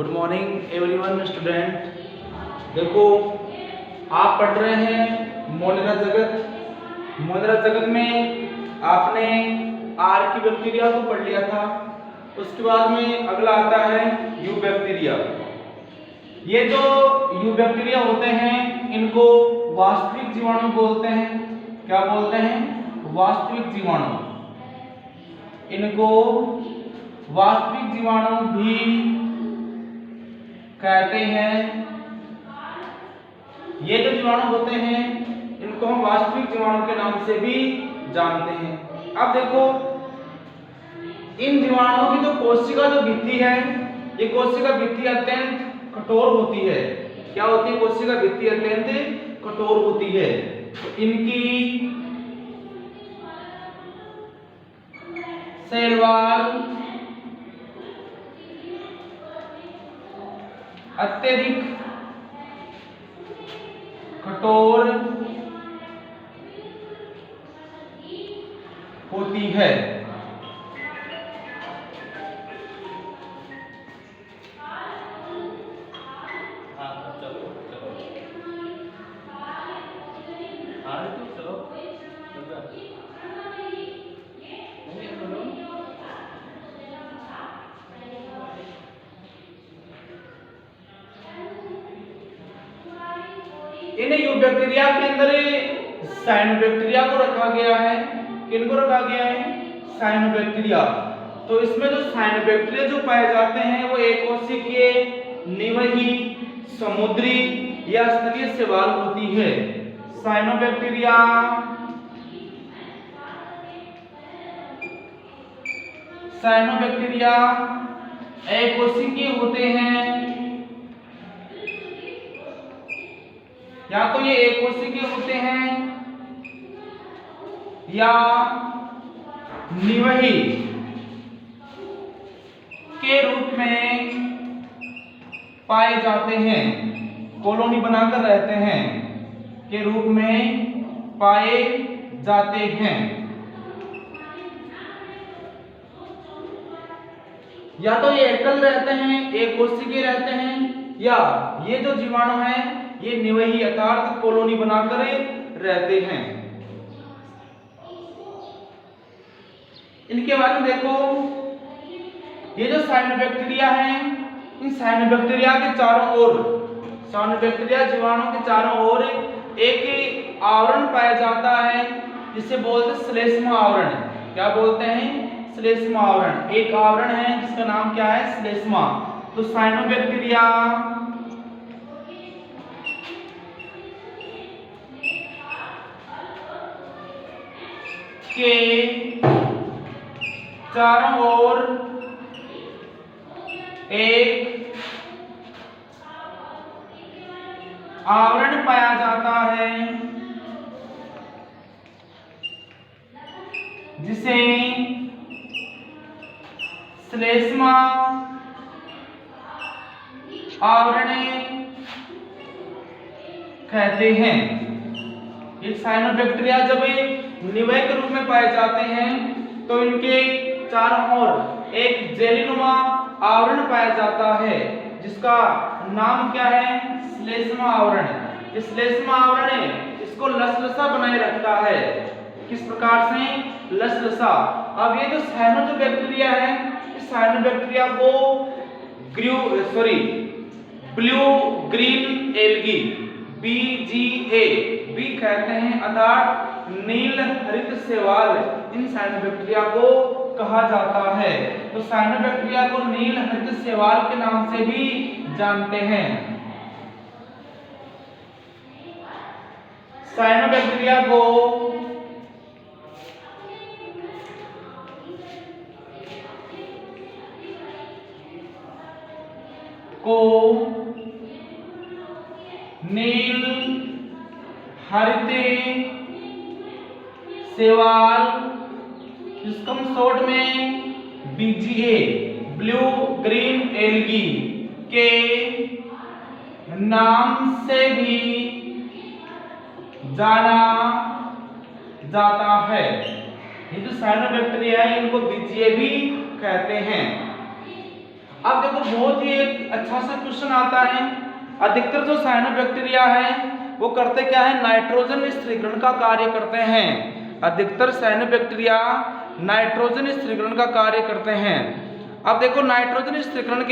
Good morning everyone student. देखो, आप पढ़ रहे हैं मोनिरा जगत। मोनिरा जगत में आपने आर की बैक्टीरिया को पढ़ लिया था। उसके बाद में अगला आता है यू बैक्टीरिया। ये जो यू बैक्टीरिया होते हैं इनको वास्तविक जीवाणु बोलते हैं। क्या बोलते हैं? वास्तविक जीवाणु। इनको वास्तविक जीवाणु भी कहते हैं। ये जो जीवाणु होते हैं इनको हम वास्तविक जीवाणु के नाम से भी जानते हैं। अब देखो, इन जीवाणुओं की जो कोशिका जो भित्ति है, ये कोशिका भित्ति अत्यंत कठोर होती है। क्या होती है? कोशिका भित्ति अत्यंत कठोर होती है। तो इनकी सेल वॉल अत्यधिक कठोर होती है। इन यू बैक्टीरिया के अंदर साइनोबैक्टीरिया को रखा गया है। किनको रखा गया है? साइनोबैक्टीरिया। तो इसमें जो साइनोबैक्टीरिया जो पाए जाते हैं वो एक कोशिकीय, निवही, समुद्री या स्थलीय शैवाल होती है। साइनोबैक्टीरिया साइनोबैक्टीरिया एक कोशिकीय होते हैं, या तो ये एक कोशिकीय होते हैं या निवही के रूप में पाए जाते हैं। कॉलोनी बनाकर रहते हैं के रूप में पाए जाते हैं। या तो ये एकल रहते हैं, एक कोशिकीय रहते हैं, या ये जो जीवाणु हैं ये निवही अर्थात कॉलोनी बनाकर रहते हैं। इनके बारे में देखो, ये जो साइनोबैक्टीरिया हैं, इन साइनोबैक्टीरिया के चारों ओर, साइनोबैक्टीरिया जीवाणु के चारों ओर एक आवरण पाया जाता है जिसे बोलते हैं श्लेष्मा आवरण। क्या बोलते हैं? श्लेष्मा आवरण। एक आवरण है जिसका नाम क्या है? श्लेष्मा। तो साइनोबैक्टीरिया के चारों ओर एक आवरण पाया जाता है जिसे श्लेष्मा आवरण कहते हैं। ये साइनोबैक्टीरिया जब निवय के रूप में पाए जाते हैं तो इनके चारों ओर एक जेलीनुमा आवरण पाया जाता है जिसका नाम क्या है? श्लेष्मा आवरण। ये श्लेष्मा आवरण इसको लसलसा बनाए रखता है। किस प्रकार से? लसलसा। अब ये जो साइनोबैक्टीरिया है, इस साइनोबैक्टीरिया को ब्लू ग्रीन एल्गी BGA भी कहते हैं, अर्थात नील हरित शैवाल इन साइनोबैक्टीरिया को कहा जाता है। तो साइनोबैक्टीरिया को नील हरित शैवाल के नाम से भी जानते हैं। साइनोबैक्टीरिया को नील हरित शैवाल, जिसको हम शॉर्ट में BGA ब्लू ग्रीन एल्गी के नाम से भी जाना जाता है। ये जो साइनोबैक्टीरिया है इनको बीजीए भी कहते हैं। अब देखो बहुत ही एक अच्छा सा क्वेश्चन आता है। अधिकतर जो साइनोबैक्टीरिया है वो करते क्या है, नाइट्रोजन स्थिरीकरण का कार्य करते हैं। अधिकतर साइनोबैक्टीरिया नाइट्रोजन स्थिरीकरण का कार्य करते हैं। अब देखो नाइट्रोजन स्थिरीकरण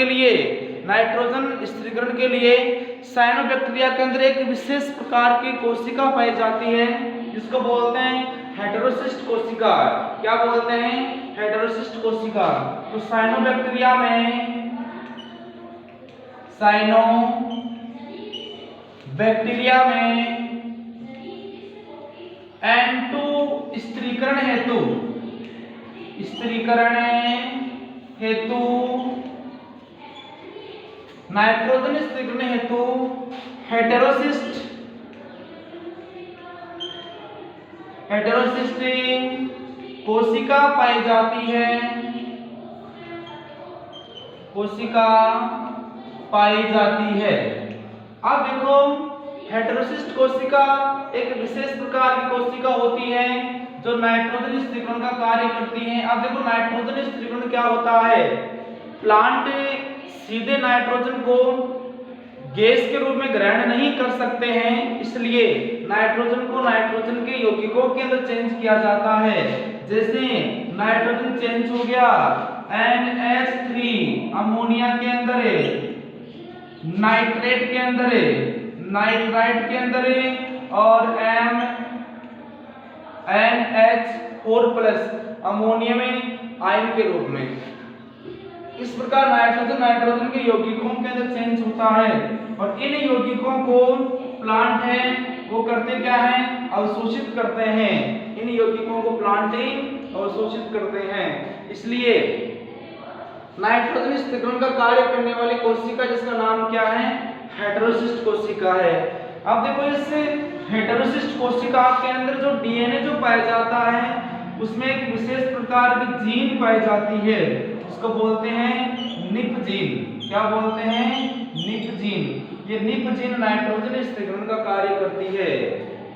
के लिए साइनोबैक्टीरिया के अंदर एक विशेष प्रकार की कोशिका पाई जाती है जिसको बोलते हैं हेटेरोसिस्ट कोशिका। क्या बोलते हैं, हेटेरोसिस्ट कोशिका। तो साइनोबैक्टीरिया में N2 स्थिरीकरण हेतु नाइट्रोजन स्थिरीकरण हेतु हेटेरोसिस्ट कोशिका पाई जाती है। अब देखो हेटेरोसिस्ट कोशिका एक विशेष प्रकार की कोशिका होती है जो नाइट्रोजन स्थिरीकरण का कार्य करती है। अब देखो नाइट्रोजन स्थिरीकरण क्या होता है, प्लांट सीधे नाइट्रोजन को गैस के रूप में ग्रहण नहीं कर सकते हैं, इसलिए नाइट्रोजन को नाइट्रोजन के यौगिकों के अंदर चेंज किया जाता है। जैसे नाइट्रोजन चेंज हो गया NH3 अमोनिया के अंदर है, नाइट्राइट के अंदर है और NH4+ अमोनिया में आयन के रूप में। इस प्रकार नाइट्रोजन के यौगिकों के अंदर चेंज होता है और इन यौगिकों को प्लांट है वो करते क्या है, अवशोषित करते हैं। इन यौगिकों को प्लांट अवशोषित करते हैं। इसलिए नाइट्रोजन स्थिरीकरण का कार्य करने वाली कोशिका जिसका नाम क्या है, हेटेरोसिस्ट कोशिका है। अब देखो इस हेटेरोसिस्ट कोशिका के अंदर जो डीएनए जो पाया जाता है उसमें एक विशेष प्रकार की जीन पाई जाती है, उसको बोलते हैं निप जीन। क्या बोलते हैं, निप जीन। ये निप जीन नाइट्रोजन स्थिरीकरण का कार्य करती है।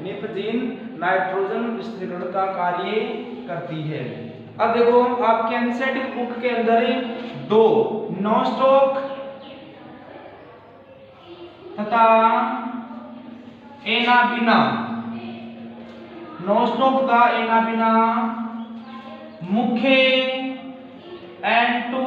निप जीन नाइट्रोजन स्थिरीकरण का कार्य करती है। अब देखो आपके एनसीईआरटी बुक के अंदर 2 नोस्टॉक तथा एनाबिना, नोस्टॉक तथा एनाबिना मुख्य N2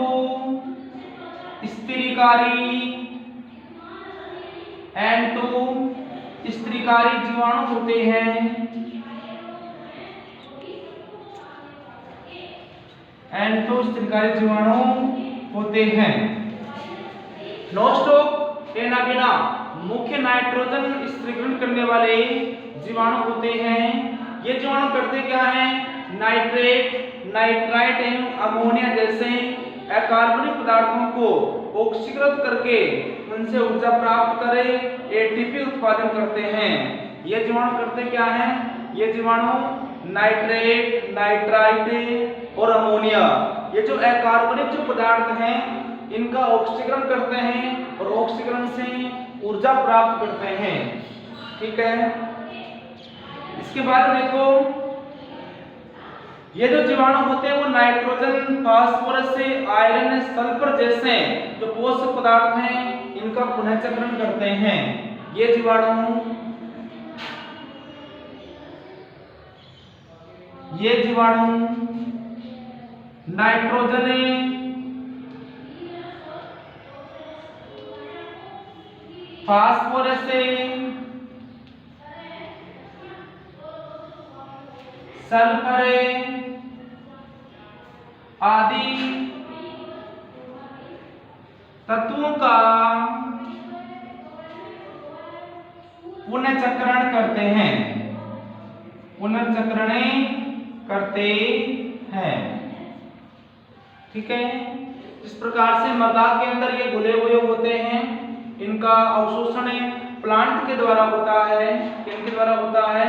स्त्रीकारी जीवाणु होते हैं। N2 स्त्रीकारी जीवाणु होते हैं। नोस्टॉक एनाबिना मुख्य नाइट्रोजन स्थिरीकरण करने वाले जीवाणु होते हैं। ये जीवाणु करते क्या हैं, नाइट्राइट एवं अमोनिया जैसे अकार्बनिक पदार्थों को ऑक्सीकृत करके उनसे ऊर्जा प्राप्त करे एटीपी उत्पादन करते हैं। ये जीवाणु करते क्या हैं, ये जीवाणु नाइट्राइट और अमोनिया, ये जो अकार्बनिक जो पदार्थ हैं इनका ऑक्सीकरण करते हैं और ऑक्सीकरण से ऊर्जा प्राप्त करते हैं। ठीक है, इसके बाद देखो ये जो जीवाणु होते हैं वो नाइट्रोजन, फास्फोरस से आयरन, सल्फर जैसे जो पोषक पदार्थ हैं इनका पुनःचक्रण करते हैं। ये जीवाणु नाइट्रोजन, फास्फोरस, सल्फर आदि तत्वों का पुनःचक्रण करते हैं। ठीक है, इस प्रकार से मृदा के अंदर ये घुले हुए होते हैं। इनका अवशोषण प्लांट के द्वारा होता है। किनके द्वारा होता है,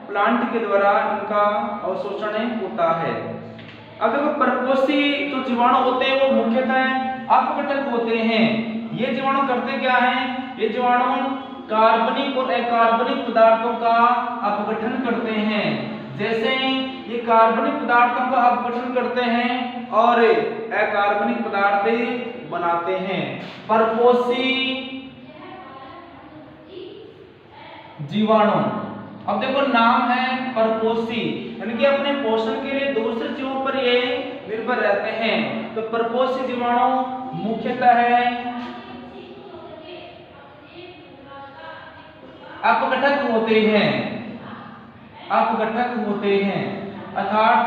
प्लांट के द्वारा इनका अवशोषण होता है। अब देखो परपोषी जो जीवाणु होते हैं वो मुख्यतः अपघटक होते हैं। ये जीवाणु करते क्या हैं, ये जीवाणु कार्बनिक और अकार्बनिक पदार्थों का अपघटन करते हैं। जैसे ये कार्बनिक पदार्थों का अपघटन करते हैं और अकार्बनिक पदार्थ बनाते हैं। परपोषी जीवाणु, अब देखो नाम है परपोषी, यानी कि अपने पोषण के लिए दूसरे जीवों पर ये निर्भर रहते हैं। तो परपोषी जीवाणु मुख्यतः अपघटक होते हैं, अपघटक होते हैं, अर्थात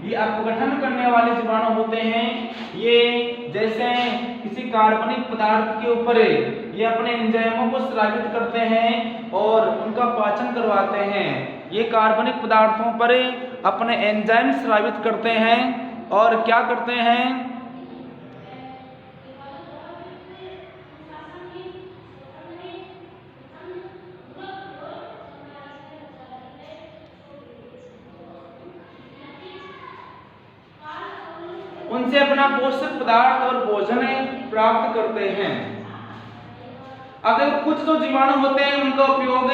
ये अपघटन करने वाले जीवाणु होते हैं। ये जैसे किसी कार्बनिक पदार्थ के ऊपर ये अपने एंजाइमों को स्रावित करते हैं और उनका पाचन करवाते हैं। ये कार्बनिक पदार्थों पर अपने एंजाइम स्रावित करते हैं और क्या करते हैं, उनसे अपना पोषक पदार्थ और भोजन प्राप्त करते हैं। अगर कुछ जो जीवाणु होते हैं उनका उपयोग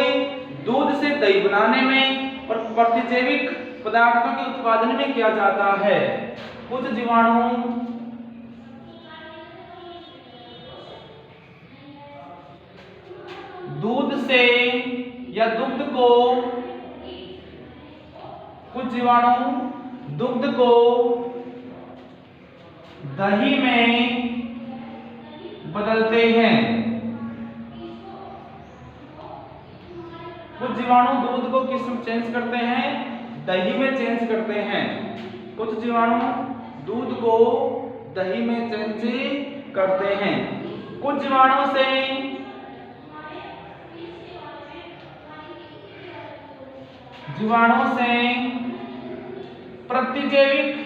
दूध से दही बनाने में और प्रतिजैविक पदार्थों के उत्पादन में किया जाता है। कुछ जीवाणु दूध से या दुग्ध को, कुछ जीवाणु दुग्ध को दही में बदलते हैं। कुछ जीवाणु दूध को किस में चेंज करते हैं, दही में चेंज करते हैं। कुछ जीवाणु दूध को दही में चेंज करते हैं। कुछ जीवाणु से प्रतिजैविक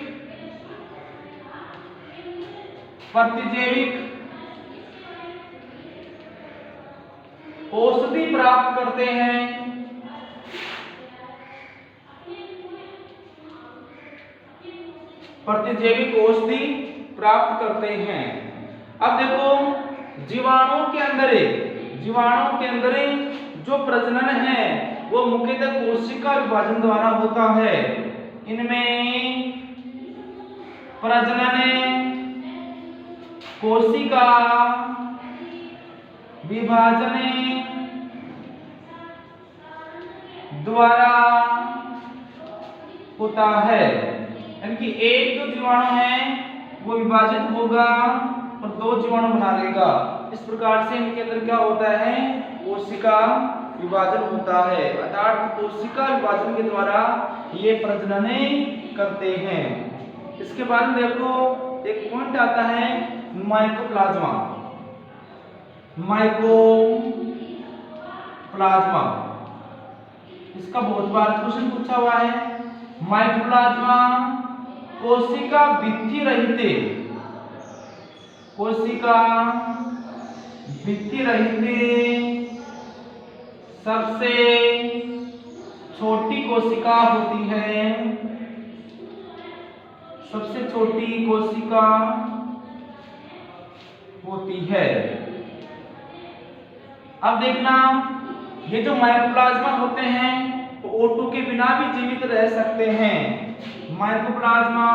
औषधि प्राप्त करते हैं। प्रतिजैविक औषधि प्राप्त करते हैं। अब देखो जीवाणुओं के अंदर जो प्रजनन है वो मुख्यतः कोशिका विभाजन द्वारा होता है। इनमें प्रजनन कोशिका विभाजन द्वारा होता है, यानी कि एक जो जीवाणु है वो विभाजित होगा और दो जीवाणु बना लेगा। इस प्रकार से इनके अंदर क्या होता है, कोशिका विभाजन होता है, अर्थात कोशिका विभाजन के द्वारा ये प्रजनन करते हैं। इसके बाद देखो एक पॉइंट आता है माइकोप्लाज्मा। इसका बहुत बार क्वेश्चन पूछा हुआ है। माइकोप्लाज्मा कोशिका भित्ति रहित सबसे छोटी कोशिका होती है। सबसे छोटी कोशिका होती है। अब देखना ये जो माइकोप्लाज्मा होते हैं वो O2 के बिना भी जीवित रह सकते हैं। माइकोप्लाज्मा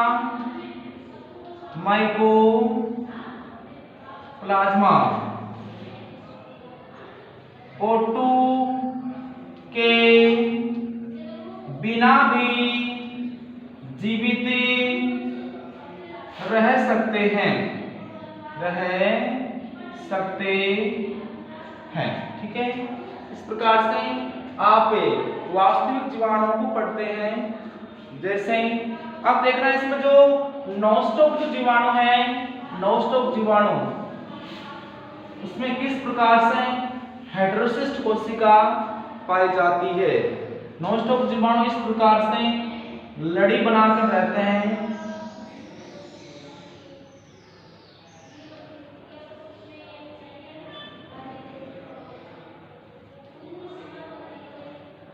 O2 के बिना भी जीवित रह सकते हैं, ठीक है। इस प्रकार से आप वास्तविक जीवाणुओं को पढ़ते हैं। जैसे अब देखना इसमें जो नॉनस्टॉप जो जीवाणु है, नॉनस्टॉप जीवाणु उसमें किस प्रकार से हेटेरोसिस्ट कोशिका पाई जाती है। नॉनस्टॉप जीवाणु इस प्रकार से लड़ी बनाकर रहते हैं।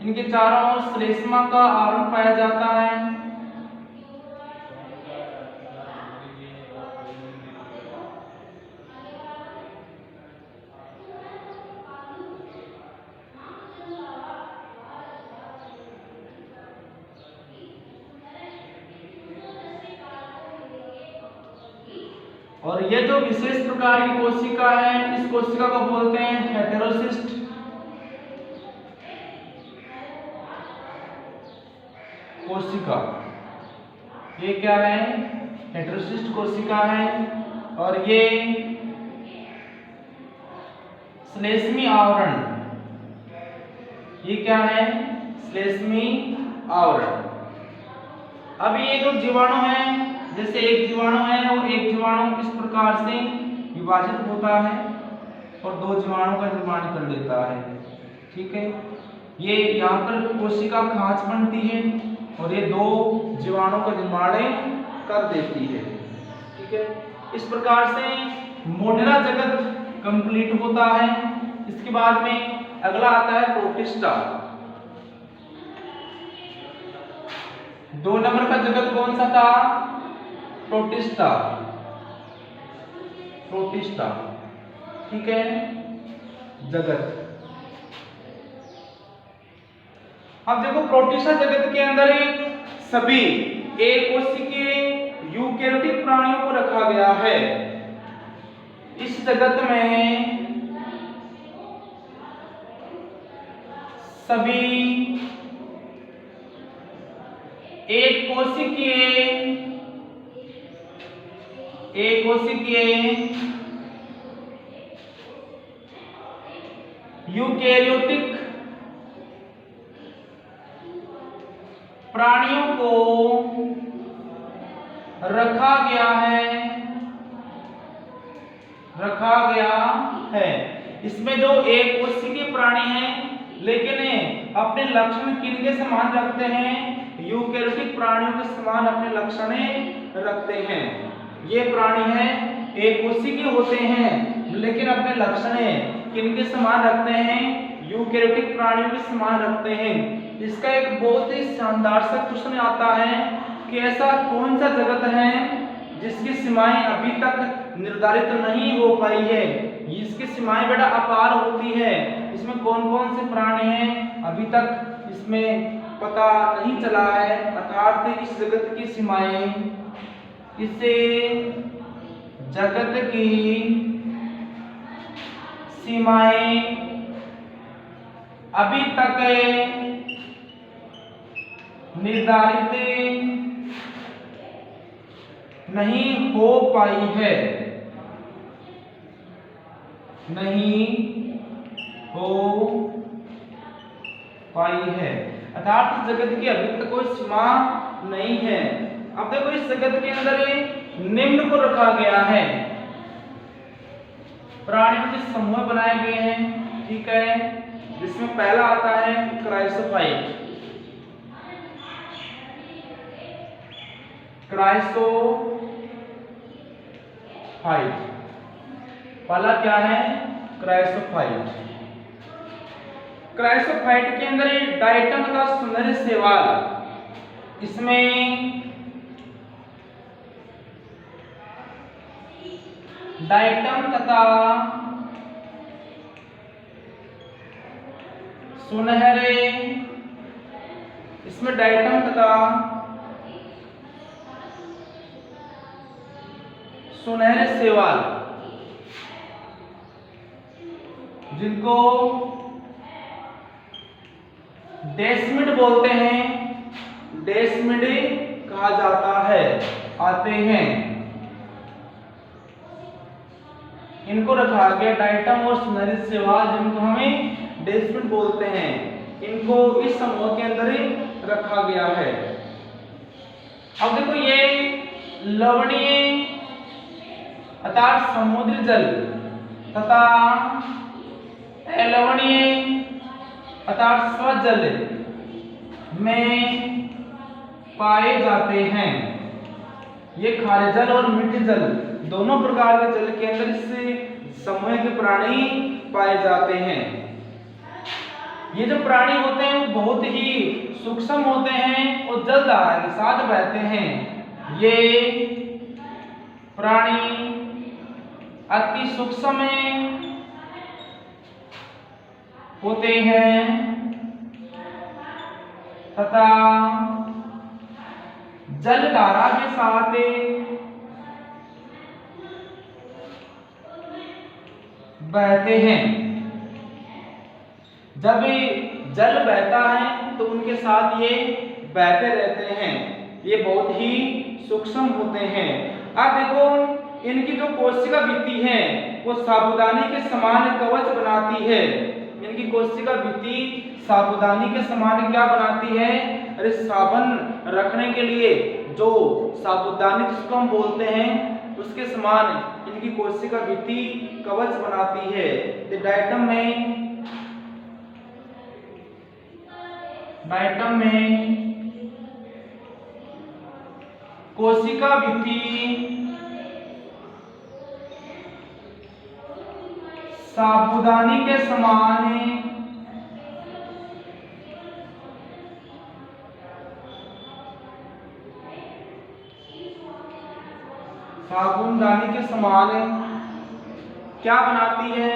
इनके चारों ओर श्लेष्मा का आवरण पाया जाता है। और ये जो विशेष प्रकार की कोशिका है, इस कोशिका को बोलते हैं हेटेरोसिस्ट। कोशिका ये क्या है? हेटेरोसिस्ट कोशिका है। और ये श्लेष्मी आवरण, ये क्या है? श्लेष्मी आवरण। अब ये जो जीवाणु है, जैसे एक जीवाणु है और एक जीवाणु इस प्रकार से विभाजित होता है और दो जीवाणु का निर्माण कर लेता है। ठीक है, ये यहाँ पर कोशिका खांच बनती है और ये दो जीवाणु का निर्माण कर देती है। ठीक है, इस प्रकार से मोनेरा जगत कंप्लीट होता है। इसके बाद में अगला आता है प्रोटिस्टा। 2 नंबर का जगत कौन सा था? प्रोटिस्टा। प्रोटिस्टा, ठीक है, जगत। अब देखो प्रोटिस्टा जगत के अंदर सभी एक कोशिकीय यूकेरियोटिक प्राणियों को रखा गया है। इस जगत में सभी एक कोशिकीय यूकेरियोटिक प्राणियों को रखा गया है। इसमें जो एक कोशिकीय प्राणी हैं, लेकिन अपने लक्षण किनके समान रखते हैं? यूकेरियोटिक प्राणियों के समान अपने लक्षण रखते हैं। ये प्राणी हैं, एक कोशिकीय होते हैं, लेकिन अपने लक्षण किनके समान रखते हैं? यूकेरियोटिक प्राणियों के समान रखते हैं। इसका एक बहुत ही शानदार सा क्वेश्चन आता है कि ऐसा कौन सा जगत है जिसकी सीमाएं अभी तक निर्धारित नहीं हो पाई है। इसकी सीमाएं बड़ा अपार होती है। इसमें कौन कौन से प्राणी हैं अभी तक इसमें पता नहीं चला है। अर्थात इस जगत की सीमाएं, इसे जगत की सीमाएं अभी तक निर्धारित नहीं हो पाई है, नहीं हो पाई है। अर्थात जगत की अभी तक कोई सीमा नहीं है। अब देखो इस जगत के अंदर निम्न को रखा गया है, प्राणियों के समूह बनाए गए हैं। ठीक है, जिसमें पहला आता है क्राइसोफाइट। पहला क्या है? क्राइसोफाइट। क्राइसोफाइट के अंदर डायटम तथा सुनहरे शैवाल, इसमें डायटम तथा सुनहरे, इसमें डायटम तथा सुनहरे शैवाल, जिनको डेस्मिड बोलते हैं, डेस्मिड कहा जाता है, आते हैं। इनको रखा गया डायटम और सुनहरे शैवाल, जिनको हमें डेस्मिड बोलते हैं। इनको इस समूह के अंदर ही रखा गया है। अब देखो ये लवणीय अर्थात समुद्री जल तथा अलवणीय अर्थात स्वजल में पाए जाते हैं। ये खारे जल और मीठे जल दोनों प्रकार के जल के अंदर इस समूह के प्राणी पाए जाते हैं। ये जो प्राणी होते हैं वो बहुत ही सूक्ष्म होते हैं और जलधारा के साथ बहते हैं। ये प्राणी अति सूक्ष्म होते हैं तथा जलधारा के साथ बहते हैं। जब जल बहता है तो उनके साथ ये बहते रहते हैं, ये बहुत ही सूक्ष्म होते हैं। अब देखो इनकी जो कोशिका भित्ति है वो साबूदानी के समान कवच बनाती है। इनकी कोशिका भित्ति साबूदानी के समान क्या बनाती है? अरे साबुन रखने के लिए जो साबूदानी जिसको हम बोलते हैं उसके समान इनकी कोशिका भित्ति कवच बनाती है। तो डायटम में कोशिका भित्ति साबूदानी के समान क्या बनाती है?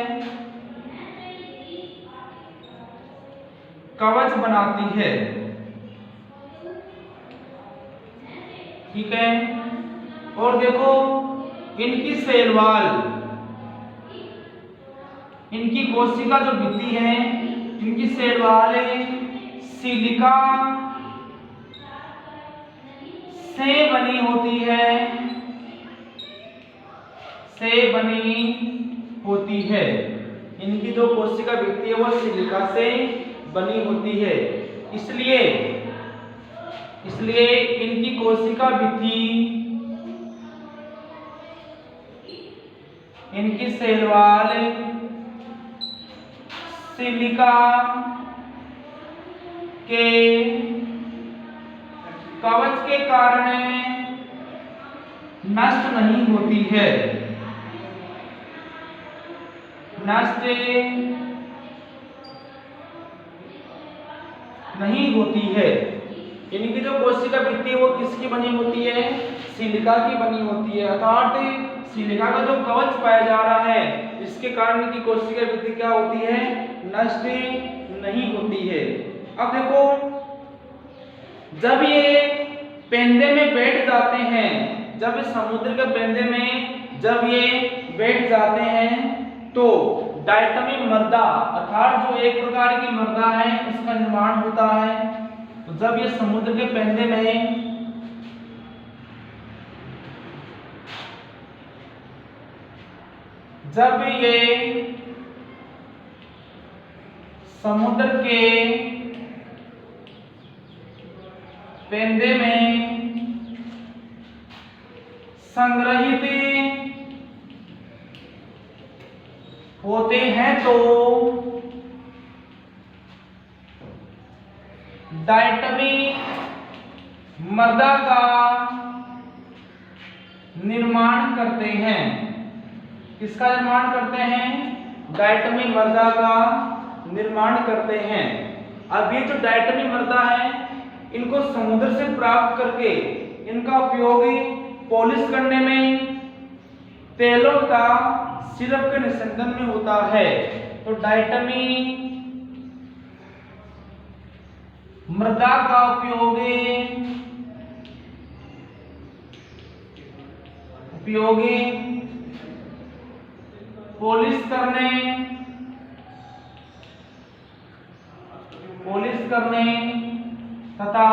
कवच बनाती है। ठीक है। और देखो इनकी सेल वॉल, इनकी कोशिका जो भित्ति है, इनकी सेल वॉल सिलिका से बनी होती है, इनकी जो कोशिका भित्ति है वो सिलिका से बनी होती है। इसलिए इनकी कोशिका भित्ति, इनकी सेल वॉल सिलिका के कवच के कारण नष्ट नहीं होती है, नष्ट नहीं होती है। इनकी जो कोशिका भित्ति है वो किसकी बनी होती है? सिलिका की बनी होती है। अर्थात सिलिका का जो कवच पाया जा रहा है इसके कारण इनकी कोशिका भित्ति क्या होती है? नष्ट नहीं होती है। अब देखो जब ये पेंदे में बैठ जाते हैं, जब समुद्र के पेंदे में जब ये बैठ जाते हैं तो डायटमी मृदा अर्थात जो एक प्रकार की मृदा है उसका निर्माण होता है। तो जब ये समुद्र के पेंदे में जब ये समुद्र के पेंदे में संग्रहित होते हैं तो डायटमी मृदा का निर्माण करते हैं। किसका निर्माण करते हैं? डायटमी मृदा का निर्माण करते हैं। अब ये जो डायटमी मृदा है इनको समुद्र से प्राप्त करके इनका उपयोग पॉलिश करने में, तेलों का सिरप के निस्संदन में होता है। तो डायटमी मृदा का उपयोग पॉलिश करने तथा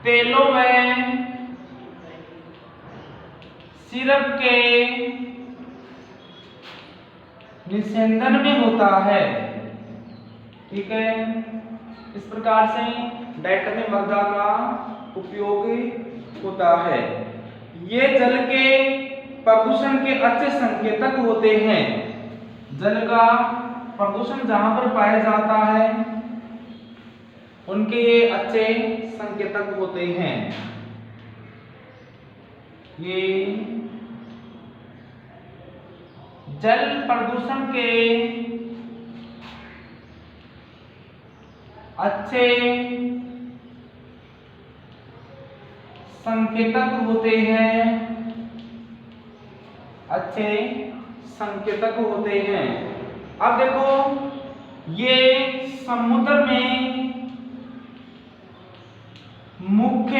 तेलों में सिरप के निस्संदन में होता है। ठीक है। इस प्रकार से डायटमी मृदा का उपयोग होता है। ये जल के प्रदूषण के अच्छे संकेतक होते हैं। जल का प्रदूषण जहां पर पाया जाता है उनके ये अच्छे संकेतक होते हैं। ये जल प्रदूषण के अच्छे संकेतक होते हैं, अच्छे संकेतक होते हैं। अब देखो ये समुद्र में मुख्य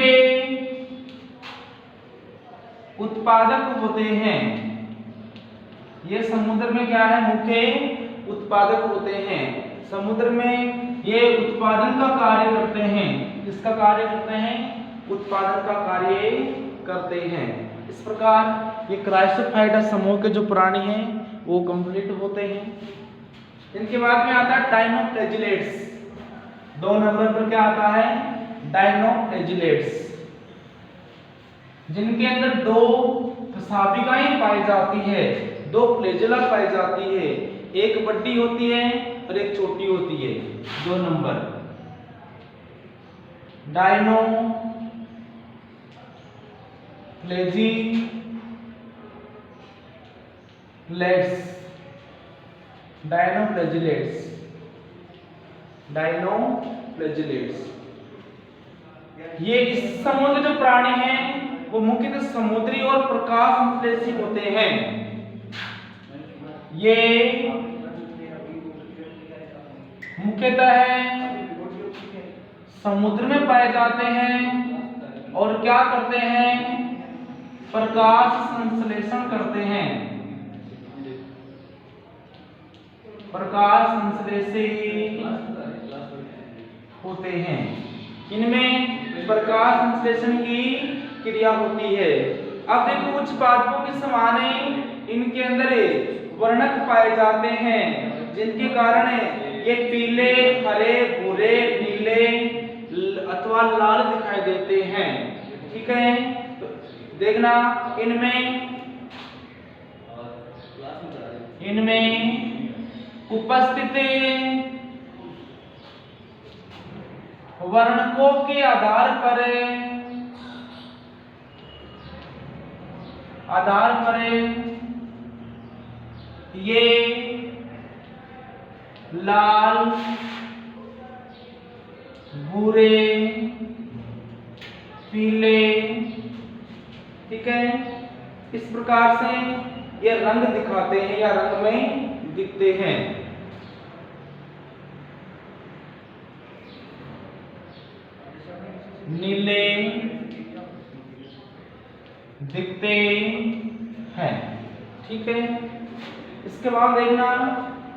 उत्पादक होते हैं। ये समुद्र में क्या है, मुख्य उत्पादक होते हैं। समुद्र में ये उत्पादन का कार्य करते हैं। किसका कार्य करते हैं? उत्पादन का कार्य करते हैं। इस प्रकार ये क्राइसोफाइटा समूह के जो प्राणी हैं वो कंप्लीट होते हैं। इनके बाद में आता है डायनोफ्लैजिलेट्स। 2 नंबर पर क्या आता है? डायनोफ्लैजिलेट्स, जिनके अंदर 2 प्रसाविकाएं पाई जाती है, 2 फ्लैजेला पाई जाती है। एक बड़ी होती है और एक छोटी होती है। 2 नंबर डायनोफ्लैजिलेट्स। ये इस समूह के जो प्राणी हैं वो मुख्यतः समुद्री और प्रकाश संश्लेषी होते हैं। ये मुख्यतः समुद्र में पाए जाते हैं और क्या करते हैं? प्रकाश संश्लेषण करते हैं। प्रकाश संश्लेषी होते हैं। इनमें प्रकाश संश्लेषण की क्रिया होती है। अब देखो कुछ पादपों के समान इनके अंदर वर्णक पाए जाते हैं, जिनके कारण ये पीले, हरे, भूरे, नीले अथवा लाल दिखाई देते हैं। ठीक है, तो देखना इनमें उपस्थित वर्णकों के आधार पर ये लाल, भूरे, पीले, ठीक है, इस प्रकार से ये रंग दिखाते हैं या रंग में दिखते हैं। नीले दिखते हैं। ठीक है, इसके बाद देखना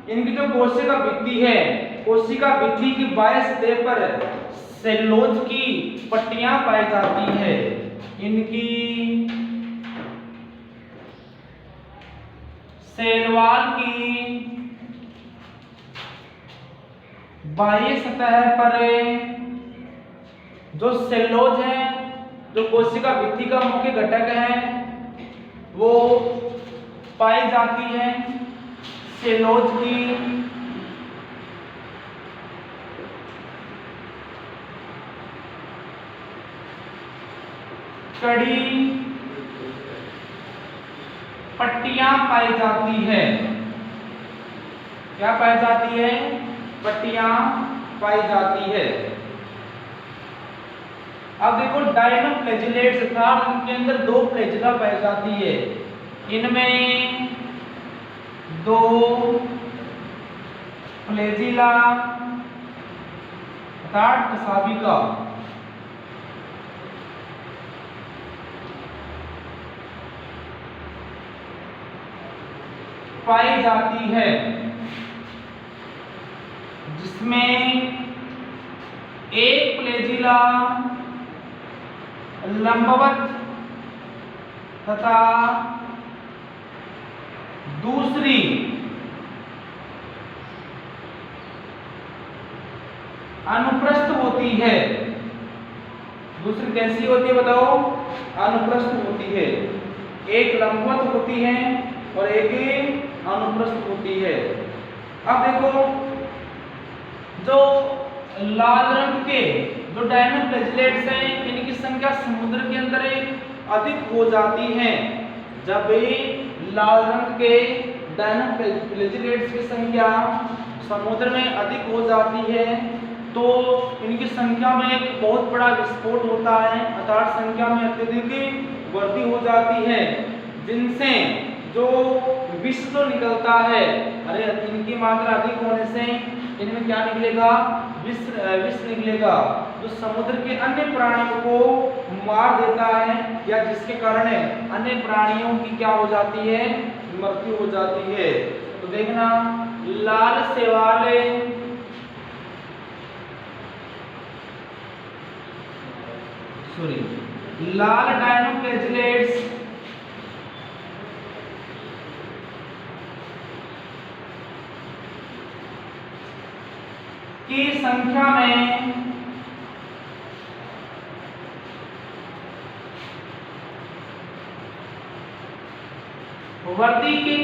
इनकी जो कोशिका भित्ति है, कोशिका भित्ति की बाह्य सतह पर सेलुलोज की पट्टियां पाई जाती है। इनकी सेलवाल की बाह्य सतह पर जो सेलुलोज है, जो कोशिका भित्ति का मुख्य घटक है, वो पाई जाती है। सेलुलोज की कड़ी पट्टियां पाई जाती है। क्या पाई जाती है? पट्टियां पाई जाती है। अब देखो डायनोफ्लैजिलेट्स अर्थात इनके अंदर 2 फ्लैजिला पाई जाती है। इनमें 2 फ्लैजिला अर्थात प्रसाविका पाई जाती है, जिसमें एक फ्लैजिला लंबवत तथा दूसरी अनुप्रस्थ होती है। दूसरी कैसी होती है बताओ? अनुप्रस्थ होती है। एक लंबवत होती है और एक अनुप्रस्थ होती है। अब देखो जो लाल रंग के जो डायनोफ्लैजिलेट्स हैं, इनकी संख्या समुद्र के अंदर अधिक हो जाती है। जब लाल रंग के डायनोफ्लैजिलेट्स की संख्या समुद्र में अधिक हो जाती है तो इनकी संख्या में एक बहुत बड़ा विस्फोट होता है, अर्थात संख्या में अत्यधिक वृद्धि हो जाती है, जिनसे जो विष तो निकलता है, अरे इनकी मात्रा अधिक होने से इनमें क्या निकलेगा, विष निकलेगा जो समुद्र के अन्य प्राणियों को मार देता है या जिसके कारण अन्य प्राणियों की क्या हो जाती है, मृत्यु हो जाती है। तो देखना लाल शैवाल लाल डायनोफ्लैजिलेट्स की संख्या में वृद्धि के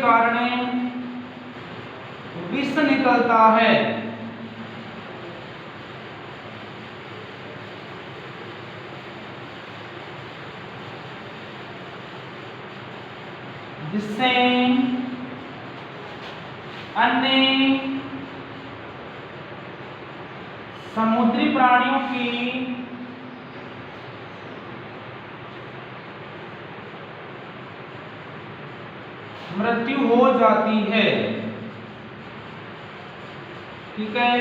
कारण विष निकलता है। जिससे अन्य समुद्री प्राणियों की मृत्यु हो जाती है। ठीक है,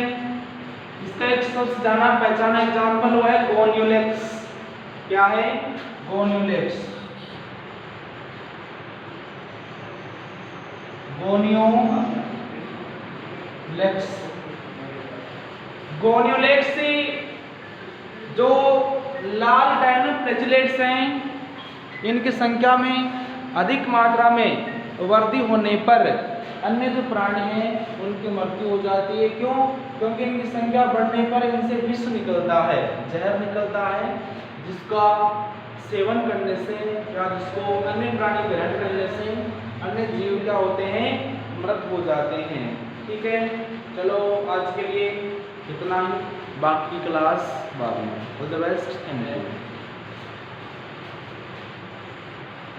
इसका एक सबसे जाना पहचाना एग्जाम्पल हुआ है गोन्यूलेक्स। क्या है, गोन्यूलेक्स। गोन्यूलेक्स से जो लाल डायनोफ्लैजिलेट्स हैं इनकी संख्या में अधिक मात्रा में वृद्धि होने पर अन्य जो प्राणी हैं उनकी मृत्यु हो जाती है। क्यों? क्योंकि इनकी संख्या बढ़ने पर इनसे विष निकलता है, जहर निकलता है, जिसका सेवन करने से या जिसको अन्य प्राणी ग्रहण करने से अन्य जीव क्या होते हैं, मृत हो जाते हैं। ठीक है, चलो आज के लिए इतना ही, बाकी क्लास बाद में। All the best, thank you.